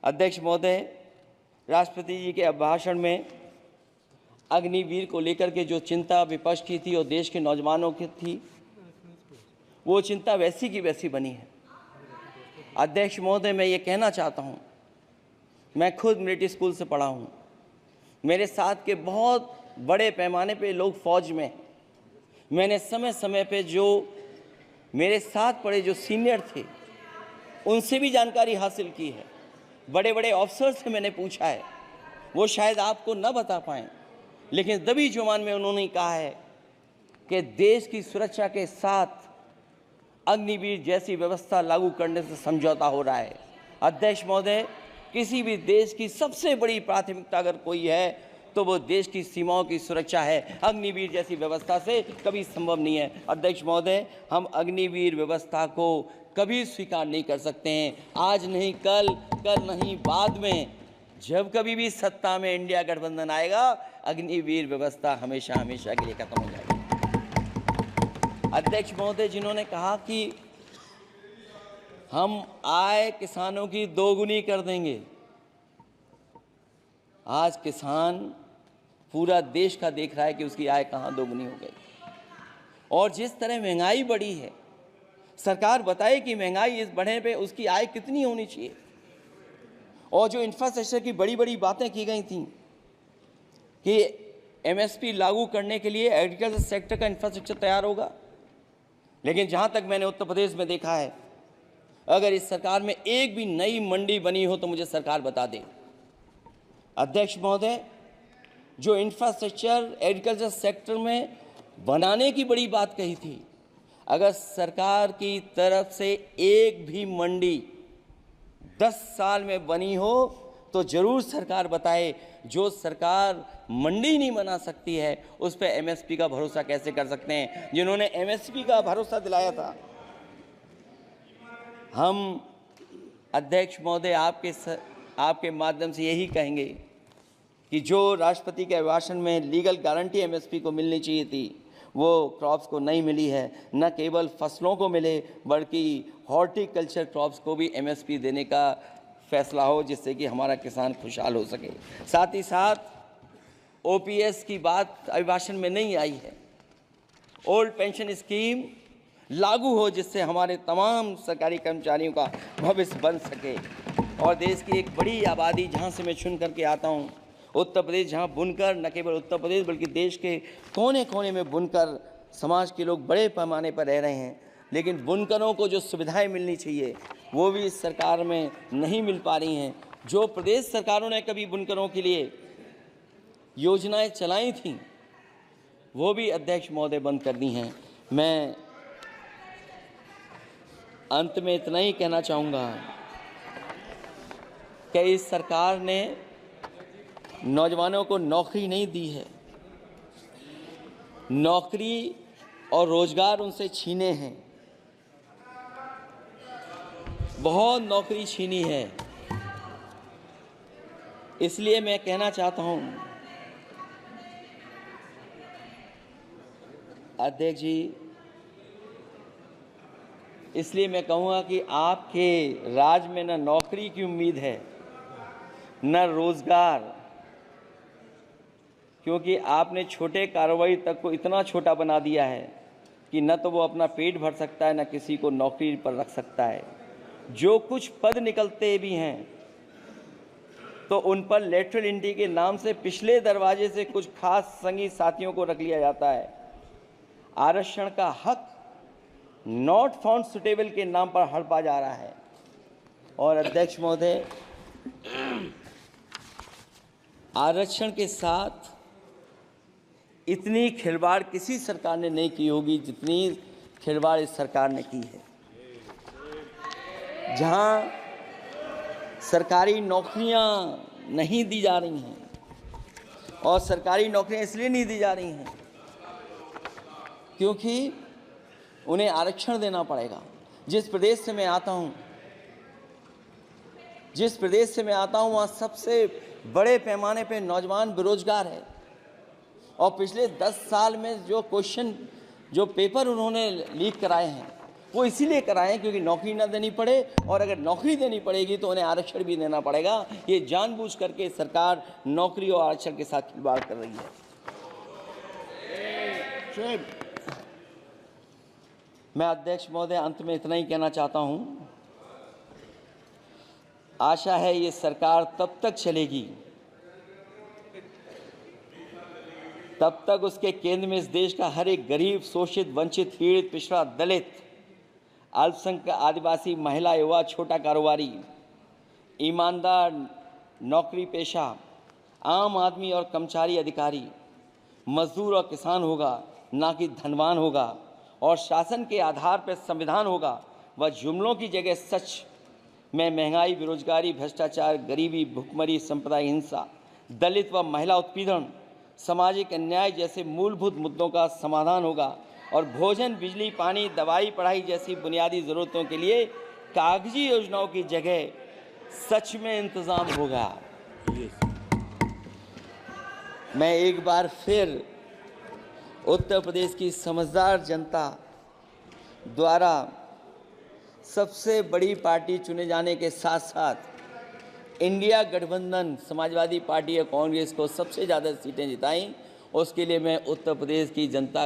अध्यक्ष महोदय, राष्ट्रपति जी के अभिभाषण में अग्निवीर को लेकर के जो चिंता विपक्ष की थी और देश के नौजवानों की थी, वो चिंता वैसी की वैसी बनी है। अध्यक्ष महोदय, मैं ये कहना चाहता हूँ, मैं खुद मिलिट्री स्कूल से पढ़ा हूँ। मेरे साथ के बहुत बड़े पैमाने पे लोग फौज में, मैंने समय समय पे जो मेरे साथ पढ़े जो सीनियर थे उनसे भी जानकारी हासिल की है। बड़े बड़े ऑफिसर से मैंने पूछा है, वो शायद आपको न बता पाएँ, लेकिन दबी जुबान में उन्होंने कहा है कि देश की सुरक्षा के साथ अग्निवीर जैसी व्यवस्था लागू करने से समझौता हो रहा है। अध्यक्ष महोदय, किसी भी देश की सबसे बड़ी प्राथमिकता अगर कोई है तो वो देश की सीमाओं की सुरक्षा है। अग्निवीर जैसी व्यवस्था से कभी संभव नहीं है। अध्यक्ष महोदय, हम अग्निवीर व्यवस्था को कभी स्वीकार नहीं कर सकते हैं। आज नहीं कल, कल नहीं बाद में, जब कभी भी सत्ता में इंडिया गठबंधन आएगा, अग्निवीर व्यवस्था हमेशा हमेशा के लिए खत्म हो जाएगी। अध्यक्ष महोदय, जिन्होंने कहा कि हम आय किसानों की दोगुनी कर देंगे, आज किसान पूरा देश का देख रहा है कि उसकी आय कहाँ दोगुनी हो गई। और जिस तरह महंगाई बढ़ी है, सरकार बताए कि महंगाई इस बढ़ने पे उसकी आय कितनी होनी चाहिए। और जो इंफ्रास्ट्रक्चर की बड़ी बड़ी बातें की गई थी कि एमएसपी लागू करने के लिए एग्रीकल्चर सेक्टर का इंफ्रास्ट्रक्चर तैयार होगा, लेकिन जहाँ तक मैंने उत्तर प्रदेश में देखा है, अगर इस सरकार में एक भी नई मंडी बनी हो तो मुझे सरकार बता दे। अध्यक्ष महोदय, जो इंफ्रास्ट्रक्चर एग्रीकल्चर सेक्टर में बनाने की बड़ी बात कही थी, अगर सरकार की तरफ से एक भी मंडी 10 साल में बनी हो तो जरूर सरकार बताए। जो सरकार मंडी नहीं बना सकती है उस पर एमएसपी का भरोसा कैसे कर सकते हैं, जिन्होंने एमएसपी का भरोसा दिलाया था। हम अध्यक्ष महोदय आपके माध्यम से यही कहेंगे कि जो राष्ट्रपति के अभिभाषण में लीगल गारंटी एमएसपी को मिलनी चाहिए थी, वो क्रॉप्स को नहीं मिली है। न केवल फसलों को मिले बल्कि हॉर्टिकल्चर क्रॉप्स को भी एमएसपी देने का फैसला हो, जिससे कि हमारा किसान खुशहाल हो सके। साथ ही साथ ओपीएस की बात अभिभाषण में नहीं आई है। ओल्ड पेंशन स्कीम लागू हो, जिससे हमारे तमाम सरकारी कर्मचारियों का भविष्य बन सके। और देश की एक बड़ी आबादी, जहाँ से मैं चुन करके आता हूँ, उत्तर प्रदेश, जहाँ बुनकर, न केवल उत्तर प्रदेश बल्कि देश के कोने कोने में बुनकर समाज के लोग बड़े पैमाने पर रह रहे हैं, लेकिन बुनकरों को जो सुविधाएं मिलनी चाहिए वो भी इस सरकार में नहीं मिल पा रही हैं। जो प्रदेश सरकारों ने कभी बुनकरों के लिए योजनाएं चलाई थीं, वो भी अध्यक्ष महोदय बंद कर दी हैं। मैं अंत में इतना ही कहना चाहूँगा कि इस सरकार ने नौजवानों को नौकरी नहीं दी है, नौकरी और रोजगार उनसे छीने हैं, बहुत नौकरी छीनी है। इसलिए मैं कहना चाहता हूं अध्यक्ष जी, इसलिए मैं कहूँगा कि आपके राज में न नौकरी की उम्मीद है न रोजगार, क्योंकि आपने छोटे कारोबारी तक को इतना छोटा बना दिया है कि न तो वो अपना पेट भर सकता है, न किसी को नौकरी पर रख सकता है। जो कुछ पद निकलते भी हैं तो उन पर लेटरल एंट्री के नाम से पिछले दरवाजे से कुछ खास संगी साथियों को रख लिया जाता है। आरक्षण का हक नॉट फाउंड सुटेबल के नाम पर हड़पा जा रहा है। और अध्यक्ष महोदय, आरक्षण के साथ इतनी खिलवाड़ किसी सरकार ने नहीं की होगी जितनी खिलवाड़ इस सरकार ने की है। जहां सरकारी नौकरियां नहीं दी जा रही हैं, और सरकारी नौकरियां इसलिए नहीं दी जा रही हैं क्योंकि उन्हें आरक्षण देना पड़ेगा। जिस प्रदेश से मैं आता हूं वहाँ सबसे बड़े पैमाने पे नौजवान बेरोजगार है। और पिछले 10 साल में जो पेपर उन्होंने लीक कराए हैं वो इसीलिए कराएं क्योंकि नौकरी ना देनी पड़े, और अगर नौकरी देनी पड़ेगी तो उन्हें आरक्षण भी देना पड़ेगा। ये जानबूझ करके सरकार नौकरी और आरक्षण के साथ खिलवाड़ कर रही है। मैं अध्यक्ष महोदय अंत में इतना ही कहना चाहता हूं, आशा है ये सरकार तब तक चलेगी तब तक उसके केंद्र में इस देश का हर एक गरीब, शोषित, वंचित, पीड़ित, पिछड़ा, दलित, अल्पसंख्यक, आदिवासी, महिला, युवा, छोटा कारोबारी, ईमानदार, नौकरी पेशा, आम आदमी और कर्मचारी, अधिकारी, मजदूर और किसान होगा, ना कि धनवान होगा। और शासन के आधार पर संविधान होगा। वह जुमलों की जगह सच में महंगाई, बेरोजगारी, भ्रष्टाचार, गरीबी, भुखमरी, सांप्रदायिक हिंसा, दलित व महिला उत्पीड़न, सामाजिक अन्याय जैसे मूलभूत मुद्दों का समाधान होगा। और भोजन, बिजली, पानी, दवाई, पढ़ाई जैसी बुनियादी ज़रूरतों के लिए कागजी योजनाओं की जगह सच में इंतज़ाम होगा। मैं एक बार फिर उत्तर प्रदेश की समझदार जनता द्वारा सबसे बड़ी पार्टी चुने जाने के साथ साथ इंडिया गठबंधन समाजवादी पार्टी और कांग्रेस को सबसे ज़्यादा सीटें जिताई, उसके लिए मैं उत्तर प्रदेश की जनता